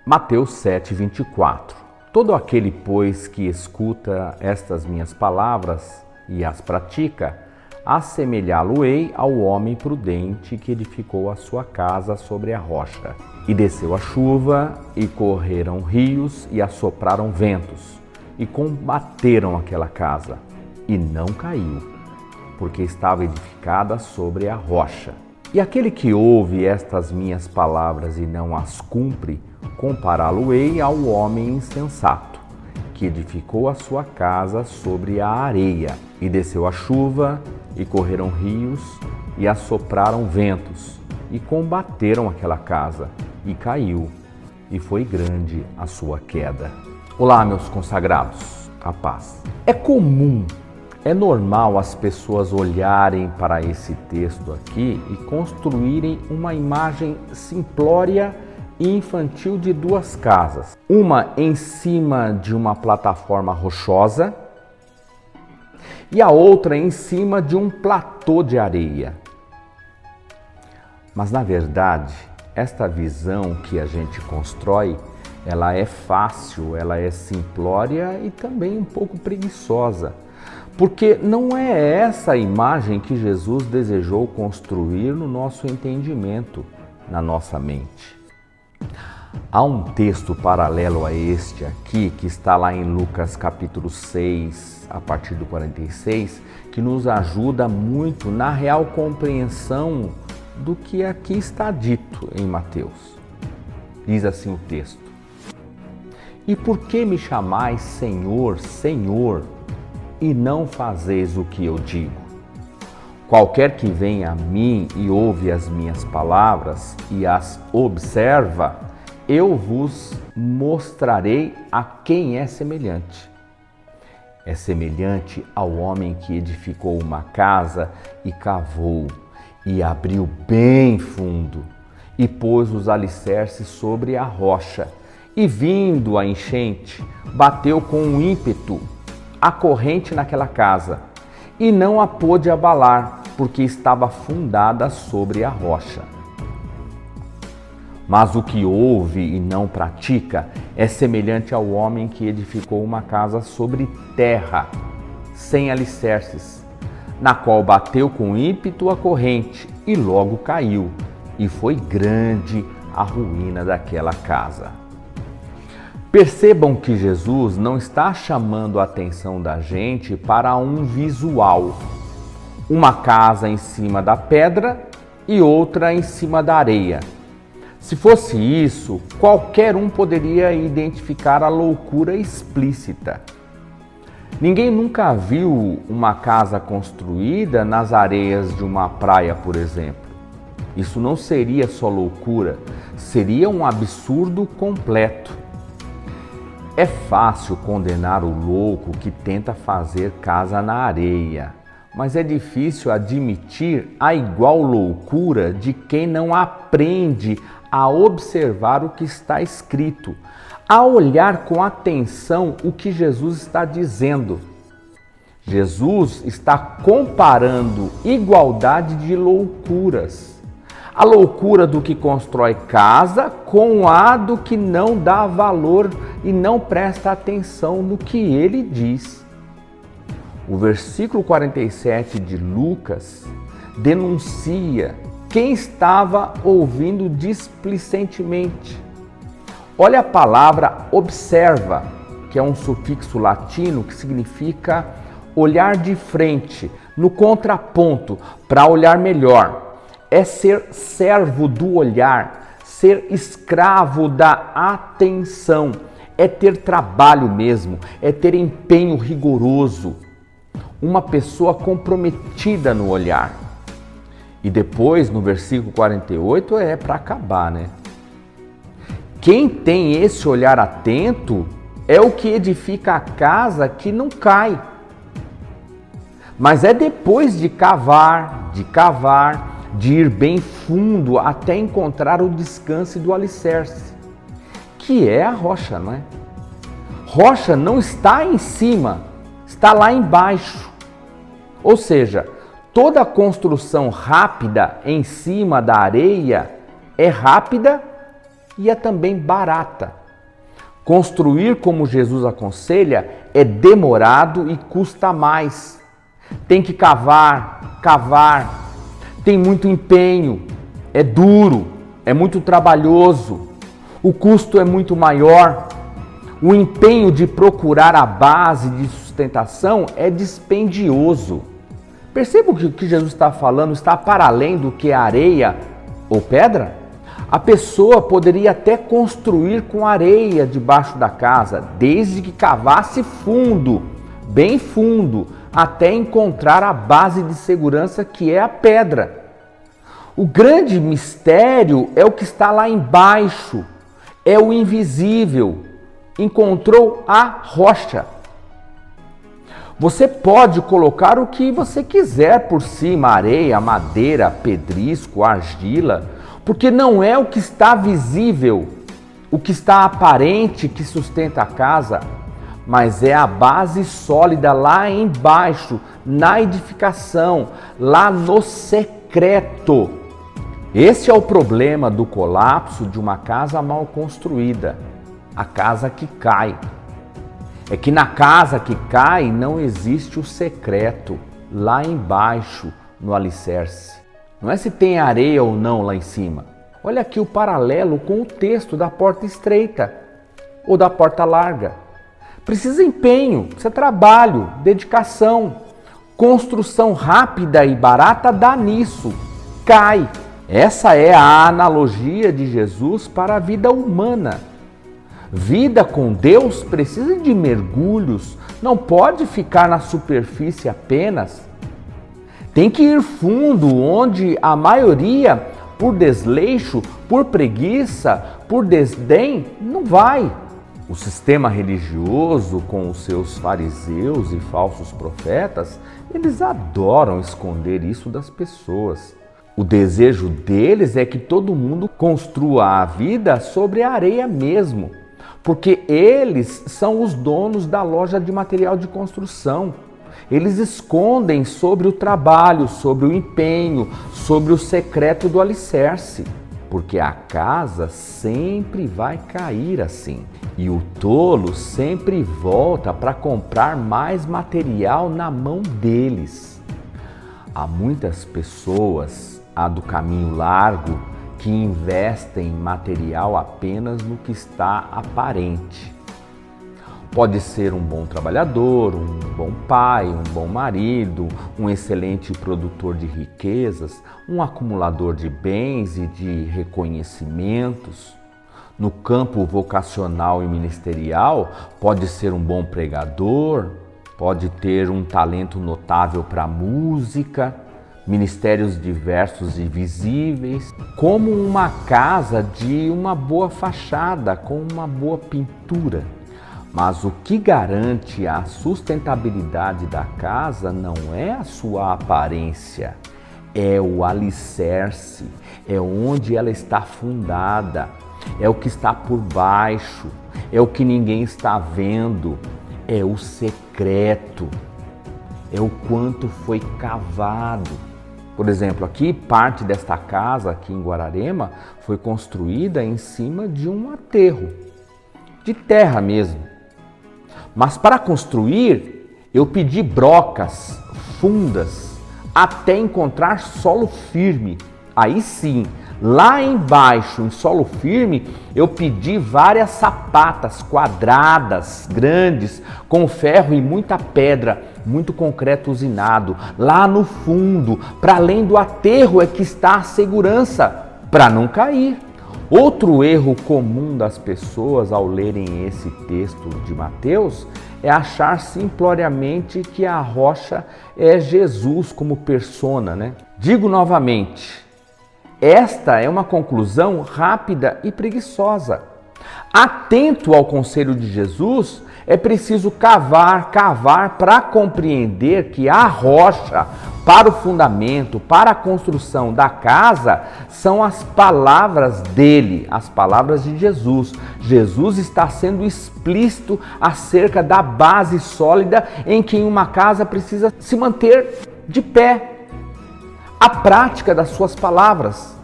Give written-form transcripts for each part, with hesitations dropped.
Mateus 7:24. Todo aquele, pois, que escuta estas minhas palavras e as pratica, assemelhá-lo-ei ao homem prudente que edificou a sua casa sobre a rocha. E desceu a chuva, e correram rios, e assopraram ventos, e combateram aquela casa, e não caiu, porque estava edificada sobre a rocha. E aquele que ouve estas minhas palavras e não as cumpre, compará-lo-ei ao homem insensato, que edificou a sua casa sobre a areia. E desceu a chuva, e correram rios, e assopraram ventos, e combateram aquela casa, e caiu, e foi grande a sua queda. Olá, meus consagrados, a paz. É comum, é normal as pessoas olharem para esse texto aqui e construírem uma imagem simplória e infantil de duas casas. Uma em cima de uma plataforma rochosa e a outra em cima de um platô de areia. Mas, na verdade, esta visão que a gente constrói, ela é fácil, ela é simplória e também um pouco preguiçosa. Porque não é essa a imagem que Jesus desejou construir no nosso entendimento, na nossa mente. Há um texto paralelo a este aqui, que está lá em Lucas capítulo 6, a partir do 46, que nos ajuda muito na real compreensão do que aqui está dito em Mateus. Diz assim o texto: E por que me chamais Senhor, Senhor, e não fazeis o que eu digo? Qualquer que venha a mim e ouve as minhas palavras e as observa, eu vos mostrarei a quem é semelhante. É semelhante ao homem que edificou uma casa e cavou, e abriu bem fundo, e pôs os alicerces sobre a rocha. E vindo a enchente, bateu com ímpeto a corrente naquela casa, e não a pôde abalar, porque estava fundada sobre a rocha. Mas o que ouve e não pratica é semelhante ao homem que edificou uma casa sobre terra, sem alicerces, na qual bateu com ímpeto a corrente, e logo caiu, e foi grande a ruína daquela casa. Percebam que Jesus não está chamando a atenção da gente para um visual, uma casa em cima da pedra e outra em cima da areia. Se fosse isso, qualquer um poderia identificar a loucura explícita. Ninguém nunca viu uma casa construída nas areias de uma praia, por exemplo. Isso não seria só loucura, seria um absurdo completo. É fácil condenar o louco que tenta fazer casa na areia, mas é difícil admitir a igual loucura de quem não aprende a observar o que está escrito, a olhar com atenção o que Jesus está dizendo. Jesus está comparando igualdade de loucuras. A loucura do que constrói casa com a do que não dá valor e não presta atenção no que ele diz. O versículo 47 de Lucas denuncia quem estava ouvindo displicentemente. Olha a palavra observa, que é um sufixo latino que significa olhar de frente, no contraponto, para olhar melhor. É ser servo do olhar, ser escravo da atenção, é ter trabalho mesmo, é ter empenho rigoroso, uma pessoa comprometida no olhar. E depois, no versículo 48, é para acabar, né? Quem tem esse olhar atento é o que edifica a casa que não cai. Mas é depois de cavar, de ir bem fundo até encontrar o descanso do alicerce, que é a rocha, não é? Rocha não está em cima, está lá embaixo. Ou seja, toda construção rápida em cima da areia é rápida e é também barata. Construir como Jesus aconselha é demorado e custa mais. Tem que cavar, tem muito empenho, é duro, é muito trabalhoso, o custo é muito maior, o empenho de procurar a base de sustentação é dispendioso. Perceba que o que Jesus está falando está para além do que areia ou pedra? A pessoa poderia até construir com areia debaixo da casa, desde que cavasse fundo, bem fundo, até encontrar a base de segurança que é a pedra. O grande mistério é o que está lá embaixo, é o invisível. Encontrou a rocha. Você pode colocar o que você quiser por cima, areia, madeira, pedrisco, argila, porque não é o que está visível, o que está aparente que sustenta a casa, mas é a base sólida lá embaixo, na edificação, lá no secreto. Esse é o problema do colapso de uma casa mal construída, a casa que cai. É que na casa que cai não existe o secreto, lá embaixo, no alicerce. Não é se tem areia ou não lá em cima. Olha aqui o paralelo com o texto da porta estreita ou da porta larga. Precisa empenho, precisa trabalho, dedicação. Construção rápida e barata dá nisso, cai. Essa é a analogia de Jesus para a vida humana. Vida com Deus precisa de mergulhos, não pode ficar na superfície apenas. Tem que ir fundo, onde a maioria, por desleixo, por preguiça, por desdém, não vai. O sistema religioso, com os seus fariseus e falsos profetas, eles adoram esconder isso das pessoas. O desejo deles é que todo mundo construa a vida sobre a areia mesmo, porque eles são os donos da loja de material de construção. Eles escondem sobre o trabalho, sobre o empenho, sobre o secreto do alicerce, porque a casa sempre vai cair assim. E o tolo sempre volta para comprar mais material na mão deles. Há muitas pessoas, a do caminho largo, que investem em material apenas no que está aparente. Pode ser um bom trabalhador, um bom pai, um bom marido, um excelente produtor de riquezas, um acumulador de bens e de reconhecimentos. No campo vocacional e ministerial, pode ser um bom pregador, pode ter um talento notável para música, ministérios diversos e visíveis, como uma casa de uma boa fachada, com uma boa pintura. Mas o que garante a sustentabilidade da casa não é a sua aparência, é o alicerce, é onde ela está fundada, é o que está por baixo, é o que ninguém está vendo, é o secreto, é o quanto foi cavado. Por exemplo, aqui parte desta casa aqui em Guararema foi construída em cima de um aterro, de terra mesmo. Mas para construir, eu pedi brocas fundas até encontrar solo firme. Aí sim, lá embaixo, em solo firme, eu pedi várias sapatas quadradas, grandes, com ferro e muita pedra, muito concreto usinado. Lá no fundo, para além do aterro, é que está a segurança, para não cair. Outro erro comum das pessoas ao lerem esse texto de Mateus é achar simploriamente que a rocha é Jesus como persona, né? Digo novamente, esta é uma conclusão rápida e preguiçosa. Atento ao conselho de Jesus, é preciso cavar para compreender que a rocha para o fundamento, para a construção da casa, são as palavras dele, as palavras de Jesus. Jesus está sendo explícito acerca da base sólida em que uma casa precisa se manter de pé. A prática das suas palavras.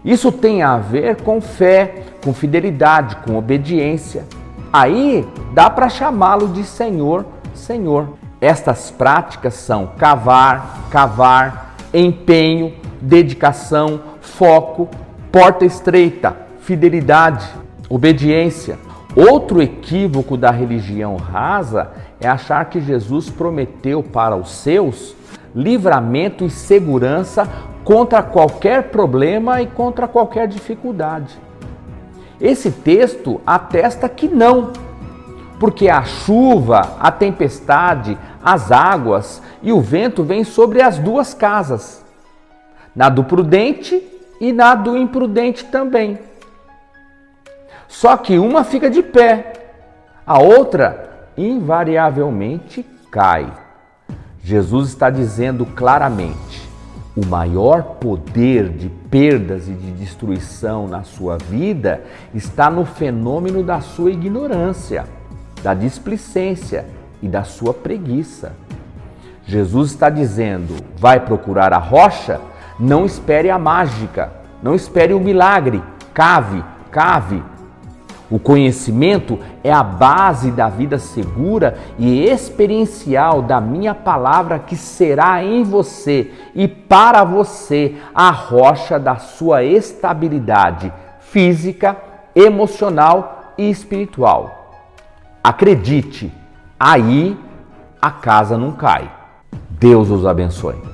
Isso tem a ver com fé, com fidelidade, com obediência. Aí dá para chamá-lo de Senhor, Senhor. Estas práticas são cavar, empenho, dedicação, foco, porta estreita, fidelidade, obediência. Outro equívoco da religião rasa é achar que Jesus prometeu para os seus livramento e segurança contra qualquer problema e contra qualquer dificuldade. Esse texto atesta que não, porque a chuva, a tempestade, as águas e o vento vêm sobre as duas casas, na do prudente e na do imprudente também. Só que uma fica de pé, a outra invariavelmente cai. Jesus está dizendo claramente: o maior poder de perdas e de destruição na sua vida está no fenômeno da sua ignorância, da displicência e da sua preguiça. Jesus está dizendo: vai procurar a rocha? Não espere a mágica, não espere o milagre, cave. O conhecimento é a base da vida segura e experiencial da minha palavra, que será em você e para você a rocha da sua estabilidade física, emocional e espiritual. Acredite, aí a casa não cai. Deus os abençoe.